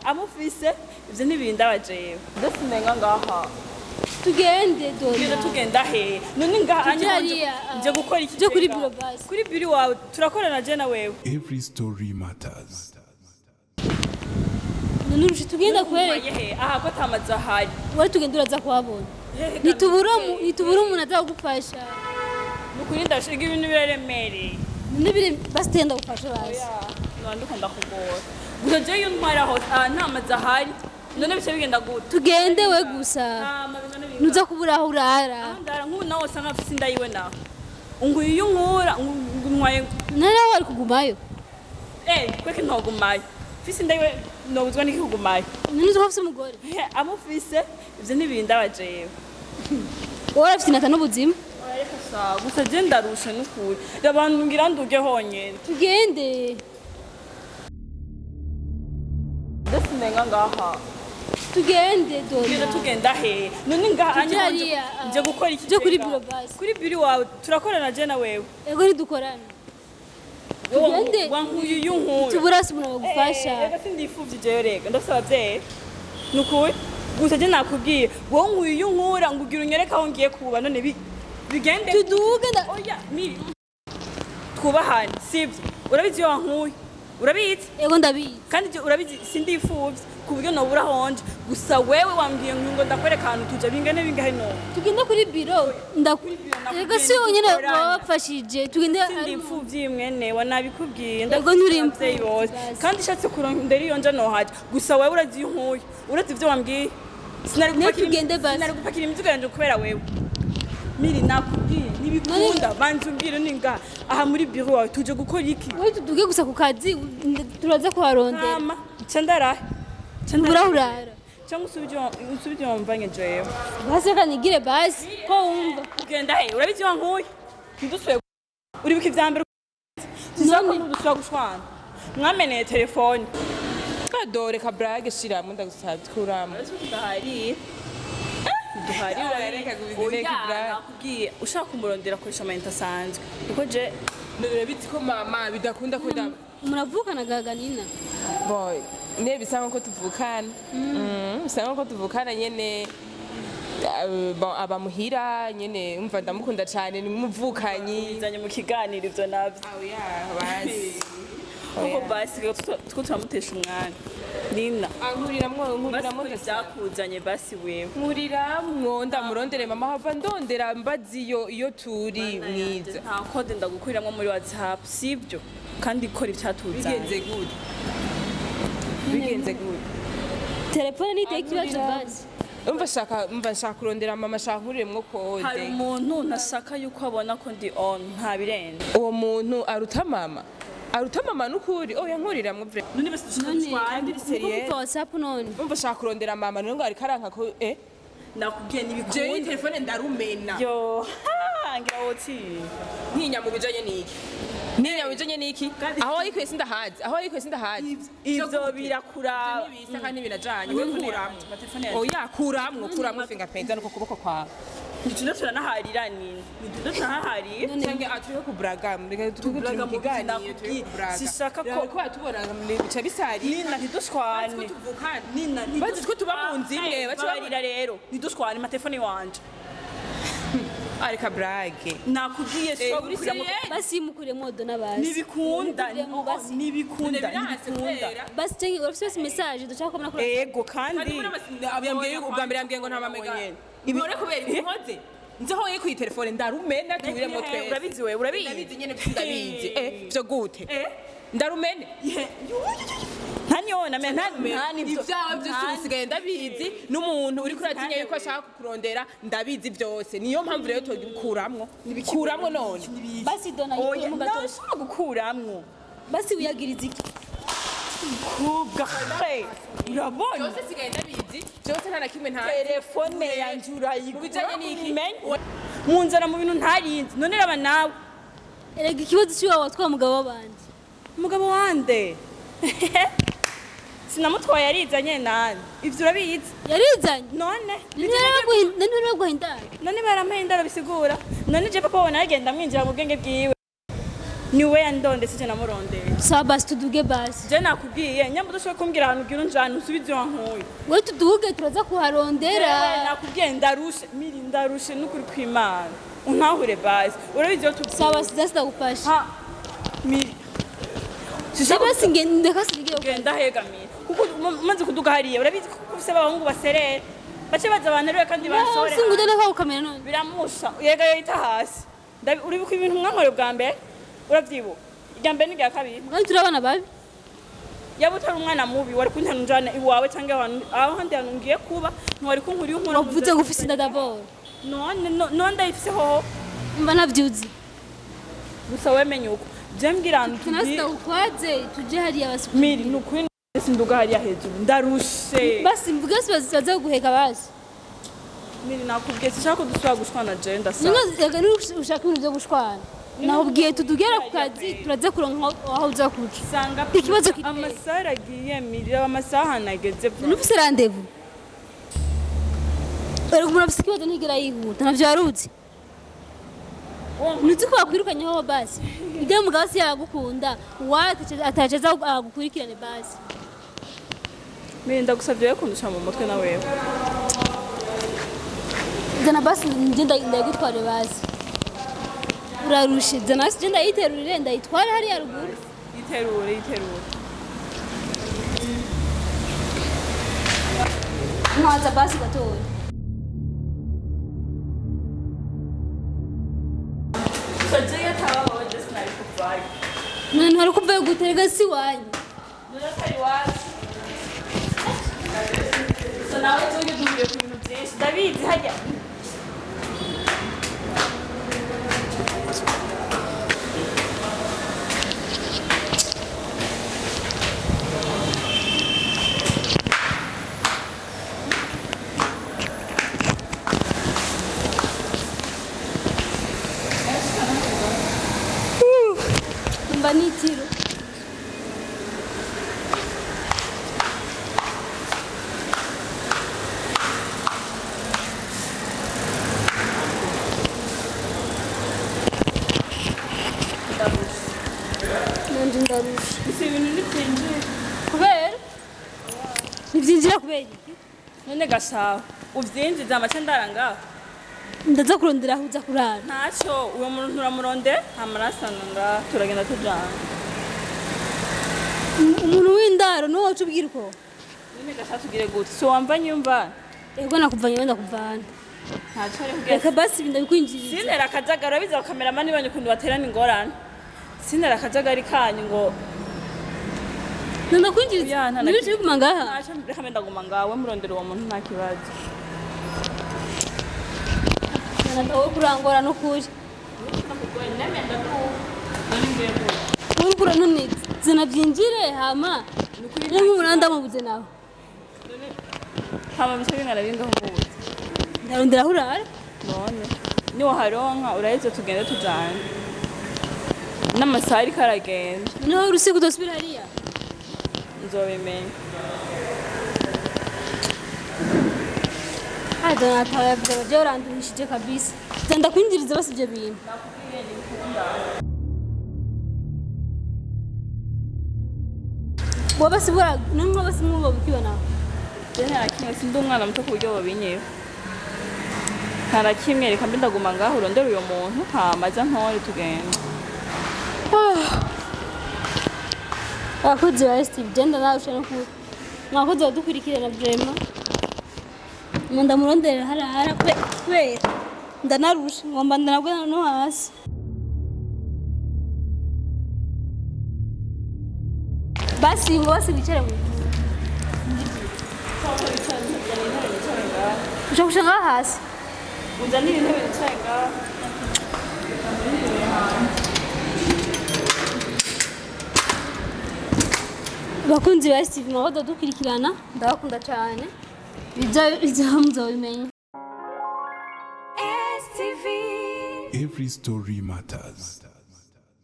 amufise ivyo ntibinda bajewe ndasimenga ngaha tugende tugenda tugenda he none ngaha nje gukora iki je kuri biro basi kuri biro wawe turakorana je na wewe Every story matters. none urusha tugenda kwereka aha ko tamaza hari wari tugenda uraza kuhabona nitubura umuntu azagufasha nukuri ndashiga ibintu biremereye none bire basitenda gufasha basi ndakunda kugora gusa je iyo ntwaraho ntamaza hari none bice bigenda gute tugende we gusa nuza kubura aho urara ndara nk'ubu nawe usanga afite inda yiwe nawe unguye iyo nkura ngumwaye nari wari kugumayo kweke ntogumayo fise inda yiwe nobuzwa n'ikigumayo none uzi ko afise umugore amufise ivyo ntibinda bajewe wowe afite inata n'ubuzima reka sawa gusa je ndarusha n'ukuri abantu ngira nduge honyene tugende ndasimenga ngaha tugende tugenda he none ngaha nje gukora iki je kuri biro basi kuri biro wawe turakorana je na wewe ego ntidukorana tugende wankuye iyo nkura tuburasi umuntu bagufasha reka sindifuvye jewe rega ndafise abavyeyi nukuri gusa je nakubwiye wowe nkuye iyo nkura ngugira unyereka aho ngiye kuba none bigende tuduge oya miri twubahane sivyo urabizi iyo wankuye urabizi ego ndabizi kandi urabizi sindifuvye ku buryo nobura honje gusa wewe wambwiye ngo ndakwereka ahantu tuja bingane bingahe none tugende kuri biro ego si nyine wabafashije tugende sindifuvye mwene wa nabikubwiye ego nturimvye yose kandi ishatse kurondera iyo nja nohaje gusa wewe urazi iyo nkuye urazi ivyo wambwiye sinari gupakira imizigo yanje kubera wewe miri nakubwiye nibikunda banze umbwire ninga aha muri biro wawe tuje gukora iki wowe tuduge gusa ku kazi turaza kuharondera mama candara urara cyangwa usubije wamvanye jewe basi reka nigire basi ko wumva ugenda he urabizi wankuye ntidusubire uribika ivya mbere none ntidusubira gushwana mwameneye telefone kadore ka brage shiramwe ndagusabye kurama ndahari reka kubigire kibrage nakubwiye ushaka kumurondera akoresha amayinite asanzwe kuko je ndabitsi ko mama bidakunda ko muravukana gaganina boy ne bisanga ko tuvukana bisanga ko tuvukana nyene abamuhira nyene umva ndamukunda cyane ni muvukanyi bizanye mu kiganiro ivyo navyo basi kuko basi two turamutesha umwana Nina nkuriramwo byakuzanye basi wewe nkuriramwo ndamurondere mama hava ndondera mbaziyo iyo turi mwiza nta kode ndagukuriramwo muri WhatsApp sibyo kandi ikora icyatuzanye bigenze gute telefone ni ikibazo basi umva nshaka kurondera mama nshaka nkuriremwo kode hari umuntu nashaka yuko abona ko ndi on nta birenze uwo muntu aruta mama nukuri oya nkuriramwo vre none basi kandi seriye WhatsApp none umva nshaka kurondera mama none ngo ari karanka ko nakubwiye nibikunda je telefone ndarumena yo ngira woti ntinya mu bijanye niki ninya bijanye niki aho ayikwe sindahazi ivyo birakura bisa kandi binajanye we kuramwo kuramwo fingerprint nuko kuboko kwawe nituno turanaharira nituno tunaharira cyangwa atuye ku braga mbega tuvuga mu kiganiro sishaka ko tubona bica bisari nina ntidushwane nina bazi ko tuba mu nzimwe baca barira rero ntidushwane amatelefone wanje arika brage nakubwiye sho basi mukure modo nabazi nibikunda basi cyangwa urafise message dushaka ko nakora ego kandi abiyambwiye ubwa mbere yambwiye ngo nta mamega ibore kubera inkoze nzeho ye ku telefone ndarumena tuwiremo twese urabizi wewe urabizi nyene ndabizi byo gute ndarumene ntanyona ntani ibyawe byose bisigaye ndabizi n'umuntu uri kuratinya yuko ashaka kukurondera ndabizi byose niyo mpamvu rero kuramwo none basi dona yiwe mu gatoshi ndashaka gukuramwo basi uyagiriza iki kubwa urabona byose sigaye ndabizi byose nta nakimwe nta telefone yanje urayigujanye niki munzana mu bintu ntarinzi none raba nawe erega ikibazo cy'iwawe watwa mugabo w'abandi umugabo wande sinamutwaye yarizanye nani ivyo urabizi yarizanye none none guhindara none baramuhindara bisigura none je papa wona agenda mwinjira mu bwenge bwiwe niwe yandonde sije namurondeye sawa basi tuduge basi je nakubwiye nyamba udashobora kumbwira ahantu ugira unjana usubize iyo nkuye we tuduge turaza kuharondera nakubwiye ndarushe n'ukuri kw'Imana untahure basi urabizi yo tuvuga sawa sidasta gufasha ha miri basi ngende kasige ugenda hegamira kuko umaze kuduga hariya urabizi ko ufise abahungu baserera bace baza abantu rero kandi bansore singude nako ukamera none biramusha yega yita hasi uribuka ibintu mwankore bwa mbere uravyibuka irya mbere n'irya kabiri kandi turabana babi yaba utari umwana mubi wari kuntanujana iwawe cyangwa aho handi hantu ngiye kuba ntiwari kunkuriye unkura wavuze ngo ufise inda d'abord none ndayifise hoho mba navyuzi gusa wemenye uko je mbwira ahantu tunasita utwaze tuje hariya basi miri nukuri sinduga hariya hejuru ndarushe basi mvuge baza guheka basi miri nakubwiye sishaka ko dusubira gushwana je ndasa yega ushaka ibintu byo gushwana nahubwiye tudugera ku kazi turaza kuronka aho uza kuca sanga ikibazo amasaha agiye miri amasaha nageze nufise rendez-vous uri kumura bisi kibazo ntigera yihuta navyo waruzi nuzi ko bakwirukanyeho basi ibyo mugabo si yagukunda ataceza agukurikirane basi miri ndagusavye yo kundusha mu mutwe na wewe zana basi nje ndayigutware basi urarushe zana basi nje ndayiterurire ndayitware hariya ruguru yiterure mwaza basi gatoya none ntari kuvayo guterega si wanyu nawe tujye duhuye ku bintu byinshi ndabizi hajya mba nitiro nanje ndarusha isi ibintu nibyinjiye kubera nivyinjira kubera iki none gashaho uvyinjiza amace ndaranga ndaza kurondera aho uza kurara ntacyo uwo muntu uramuronde amarasana turagenda tujana umuntu w'indaro niwo wacu ubwira uko none gashaho tugire gute si wamvanye yumva ego nakuvanye wenda kuvana ntacyo ari reka kubwira basi ndabikwinjiriza sintera akajagari urabizi abakameramani banyu ukuntu baterana ingorane sintera akajagari kanyu ngo ndakwinjiriza nibice biguma ngaha ntacyo reka mbe ndaguma ngawe murondera uwo muntu nta kibazo natawe kurangora no kuri urukura none zina byinjire hama nk'umuranda mubuze nawe hama bice bingana bingaho mubuze ndarondera aho urara none niwaharonka uraheze tugende tujane n'amasaha ariko aragenda noneho urusiga udasubira hariya nzobimenya natawe yavuze ngo jya uranduhishije kabisa ndakwinjiriza basi ibyo bintu wowe basi bura n'umwe basi mwumva bukibona nta kimwe sindi umwana muto ku buryo babinyeho nta na kimwe reka mbe ndaguma ngaho urondera uyo muntu hama aza ntore tugenda abakozi ba Steve genda nawe ushaka no kuba mwakozi badukurikirana vrema ndamurondera harahara kubera ndanarusha ngomba ndanabwe no hasi basi ngo basi bicare mu ushaka ngaha hasi uzanire intebe nicaye ngaho bakunzi ba Steve mwakozi badukurikirana ndabakunda cyane ibyo muzabimenya Every story matters.